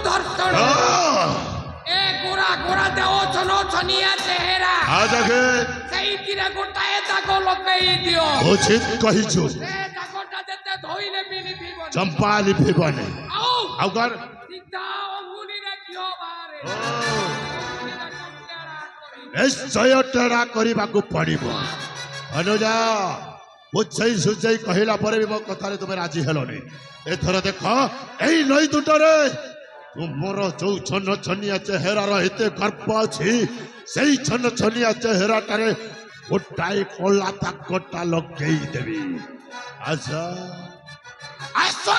दर्शन ए गोरा गोरा देव छनो छनिया चेहरा आ जाके सही तीरे गोटाए दागो लगई दियो उचित कहिछु ए दागोटा देते धोइले मिली पिबन चंपा लिपिबने आउ कर सीधा अंगुली रे कियो बारे निश्चय टेढ़ा करबाकू पड़िबो अनुजा बुझई सुझई कहला परे भी मो कथा रे तुम राजी हेलोनी एथर देख एई नई दुटरे तुमर जो छन छनिया चेहरा एते गर्व अछि सेई छन छनिया चेहरा टारे गोटाए कोला ताकटा लगई देबी आजा आसा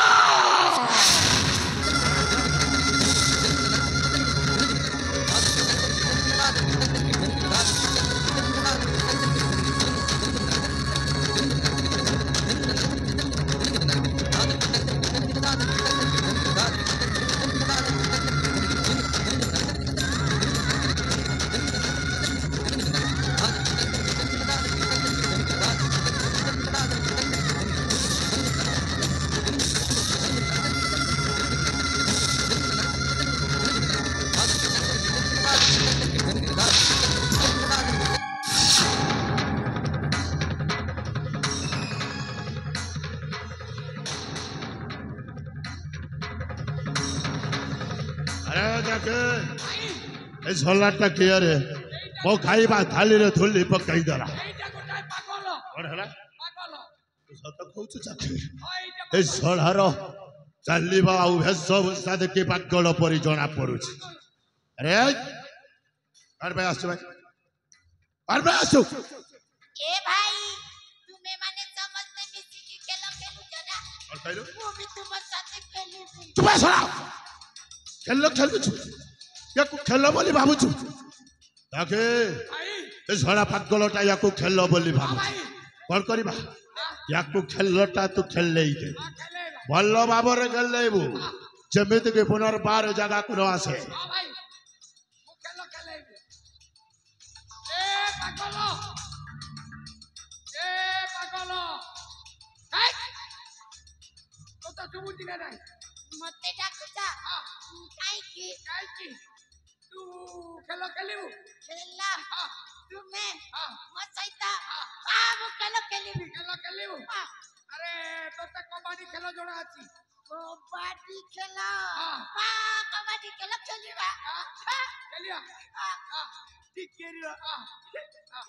झोलाटा किया रे मो खाइबा थाली रे थुली पकाई दला और हला तो सत कहउछ चाखी ए झोलार चालीबा आ भेष भूषा देखि पागल परि जणा पड़ुछ अरे अरे भाई आसु भाई अरे भाई आसु ए भाई तुम्हें माने समझते मिसी की खेल खेलुछ ना और कहलो वो भी तुम साथ खेलुछ तू बस खेल खेलुछ याकू खेल बोली भाबुछु ताके ए झड़ा पागलटा याकू खेल बोली भाबुछु कोन करबा याकू खेलटा तू खेल लेई दे भल बाबरे खेल लेबू जेमिति के पुनर्बार जगह को आसे मते डाकुचा काई की तू खेलो खेलिबू खेलला तुम्हें मत सहिता मु खेलिबू अरे तोते कबड्डी खेलो जोड़ा अछि कबड्डी खेला कबड्डी खेला चलिबा खेलिया ठीक केरिया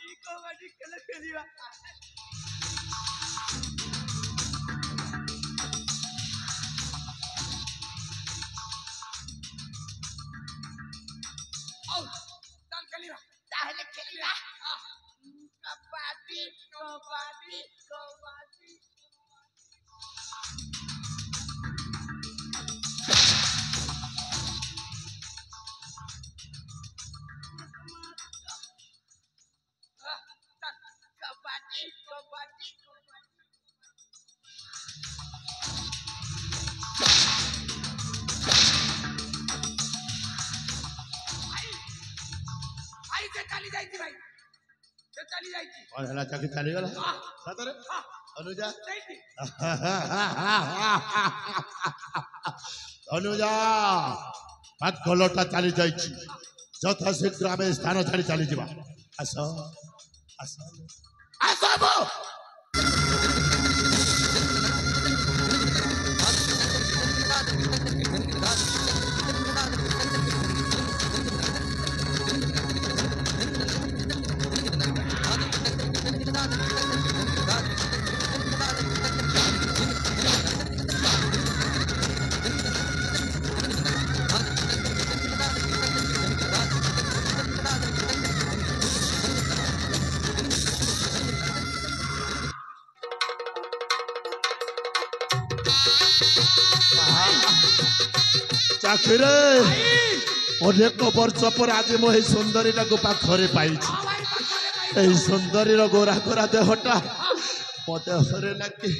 ई कबड्डी खेलिया ताहले खेलिया कबड्डी कबड्डी कबड्डी कबड्डी कबड्डी चली जाई भाई चली जाई और हला चाकी चली गला सतरे अनुजा अनुजा पागलटा चली जाई যথা শীঘ্র আমি স্থান ছাড়ি চালি যা আস আস আসবো চাকরে অনেক বর্ষ পর আজ মো এই সুন্দরীটাকে পাখরে পাইছি এই সুন্দরীর গোরা গোরা দেহটা মো দেহরে লাগে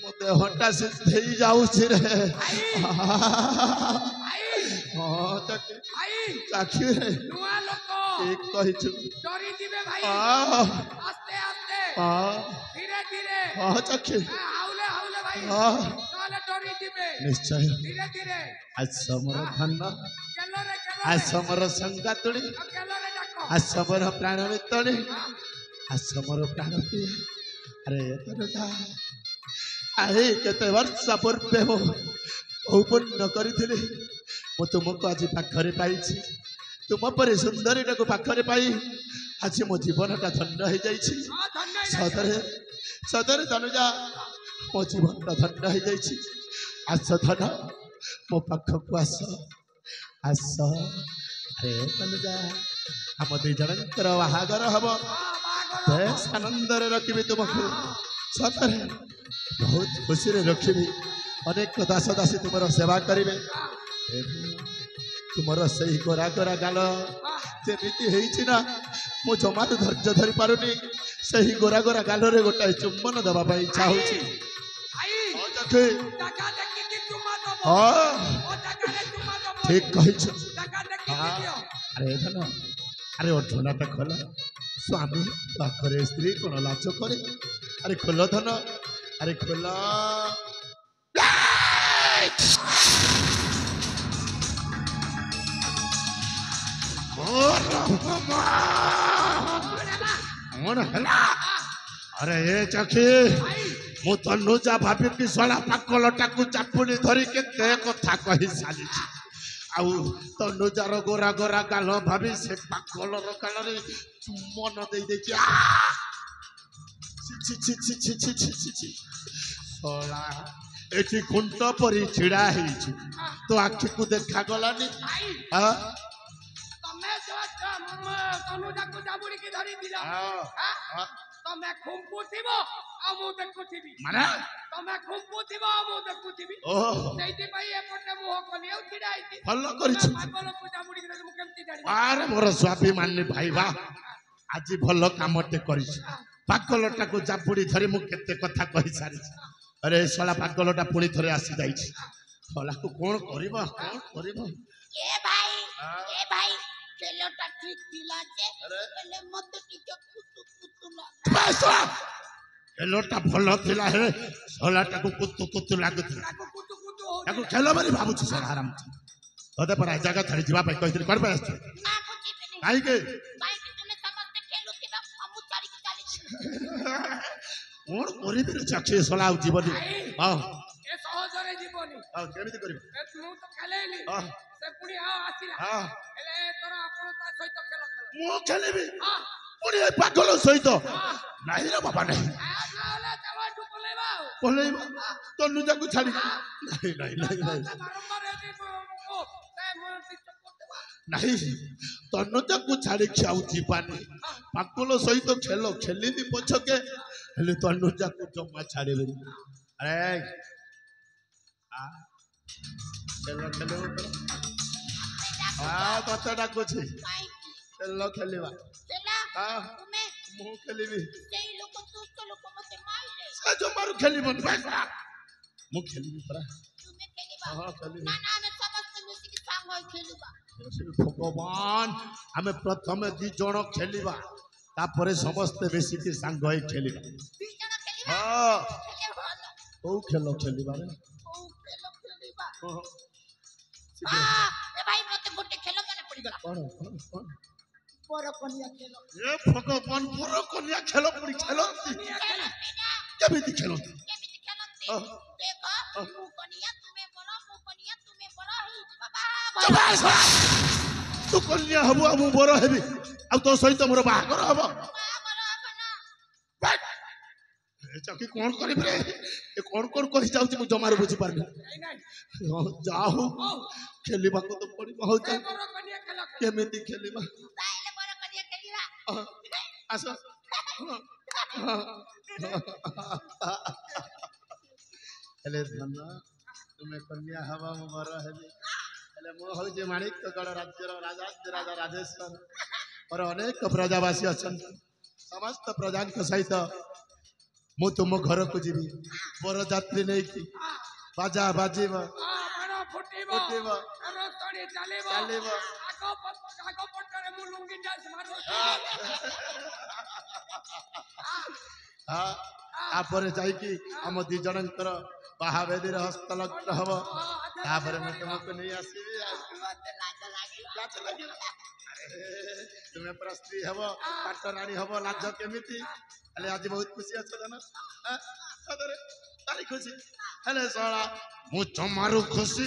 মো দেহটা সিদ্ধেই যাଉଛି রে চাকরে ঠিক কইছু डरी दिबे भाई आस्ते आस्ते धीरे धीरे চাকরে हाउले हाउले भाई ताले डरी दिबे निश्चय धीरे धीरे आज समर धन केलोरे आज केलोरे समर संगा तुली केलोरे डाको आज समर प्राण मितली आज समर प्राण प्रिय अरे तनुजा आहे केते वर्ष पूर्वे मो औपन्न करिथिली मो तुमको आज पाखरे पाइछि तुम परे सुंदरी को पाखरे पाई आज मो जीवनटा धन्य हो जाइछि धन्य सदरे सदरे तनुजा मो जीवनटा धन्य हो जाइछि आस धन मो पाखक आस आस अरे तनुजा हम दुई जनकर बाहागर हम बेस आनंदरे रखिबी तुमको सतरे बहुत खुशी रे रखिबी अनेक दास दासी तुमर सेवा करिवे तुमर सही गोरा गोरा गाल जेमिति हेइछि ना मो जमार धैर्य धरि पारुनी सही गोरा गोरा गाल रे गोटाए चुम्बन दबा पाई इच्छा होछि आई ओ जखे टाका देखि कि चुमा दबो हां ओ टाका रे चुमा दबो ठीक कहिछ टाका देखि कि दियो अरे धन अरे ओठना पे खोला स्वामी पाखरे स्त्री कोन लाज करे अरे खोलो धन अरे खोला कौन हला अरे ए चखी मु तनुजा भाभी कि सोला पाकलटा को चापुनी धरी के कथा कहि साली आउ तनुजार गोरा गोरा गाल भाभी से पाकलर गाल रे चुम्बन दे दे छी छी छी छी छी छी छी छी सोला एठी खुंट परी छिड़ा हेछि तो आखि को देखा गलानी हां तमे जो तनुजा को जाबुड़ी की धरी दिला हां तमे खुंपुथिबो आ मु देखुथिबी माने तमे खुंपुथिबो आ मु देखुथिबी ओहो सेति पई एपटे मुह कलियौ छिड़ा आइती फल्लो करिछु पागल को जाबुड़ी की मु केमति जानि आरे मोर स्वाभी माननी भाई बा आज भल कामटे करिछु पागलटा को जाबुड़ी धरी मु केते कथा कहि सारी अरे सोला पागलटा पुणी थरे आसी जाइछि सोला को कोन करबो ए भाई केलोटा ठीक दिला जे पहले मत टिके कुतु कुतु ला पैसा एलोटा भल थिला हे सोलाटा को कुतु लागुଥିଲା कुतु कुतु हो ताको खेलो मारी भाबुछु सोला आराम तोते पर आ जगह छाड़ी जीवा पे कहितरी कर पे आछ ना बुझिबे काई के भाई तुमे समस्त खेलुतिबा हमु चारी के चाली कोन करिबे चाक्षी सोला जीवन हां ए सहजरे जीवनी हां केमिति करिबे ए मु तो खेलेली हां से पुणी आसिला हां एले तोरा आपण ता सहित खेल मु खेलिबी हां पुणी ए पागल सहित नाही रे बाबा नाही नाले तवा टुकलेबा पलेबा तनुजा को छाड़ी नहीं बारंबार एदी को से मु टिक करदेबा नहीं तनुजा को छाड़ी खाऊ जीवानी पागल सहित खेलो खेलिबी पछके हेले तनुजा को जम्मा छाड़ेबे अरे आ खेलो खेलो आ कतडा कोछि खेलो खेलिबा चला हां तुमे मु खेलिबी सेई लोक दुष्ट लोक मते माइले से जो मारू खेलिबन भाई मु खेलिबी परा तुमे खेलिबा हां खेलिबी ना ना हम समस्त मिसी के संग होई खेलिबा भगवान आमे प्रथमे दी जण खेलिबा तापरे समस्त बेसी के संग होई खेलिबा दी जण खेलिबा हां खेले होला ओ खेलो खेलिबा रे ओ खेलो खेलिबा हां हां ए भाई मते गोटे खेलो माने पड़ी गला कौन पर कनिया खेलो ए भगवान पुरो कन्या खेलो पड़ी खेलो केमिति खेलो केमिति खेलते देखो मु कनिया तुमे बड़ा ही बाबा तू कन्या हबु मु बरो हेबी आ तो सहित मोर बाहागर हबो चकी कौन करिब रे ए कौन करि जाउची मु जमार बुझी पारबे नहीं नहीं जाहु खेलिबा को तो पड़ी बहुत ए बरो कनिया खेल केमिति खेलिबा ताइले बड़ा कनिया खेलिबा आसो हेले धन तुमे कन्या हवा मु बरो हेबी हेले मो हो जे माणिक गड़ राज्यर राजा राजेश्वर और अनेक प्रजावासी अछन समस्त प्रजान के सहित मु तुम घर को जीवी बर यात्री नहीं की बाजा बाजीब बाण फुटिबो फुटिबो रतणी चालिबो चालिबो आगो पटरे मु लुंगी डांस मारो हाँ तापर जाइकी आम दी जनकर ବାହାବେଦୀର ହସ୍ତଲଗ୍ନ ହବ ତାପରେ ମୁଁ ତୁମକୁ ନେଇ ଆସିବି ମତେ ଲାଜ ଲାଗିଲା। ଲାଜ ଲାଗିବ ତୁମେ ପୁରା ସ୍ତ୍ରୀ ହବ ପାଟ ରାଣୀ ହବ ଲାଜ କେମିତି ହେଲେ ଆଜି ବହୁତ ଖୁସି ଅଛ ଜାନ ସତରେ ଭାରି ଖୁସି ହେଲେ ଶଳା ମୁଁ ଜମାରୁ ଖୁସି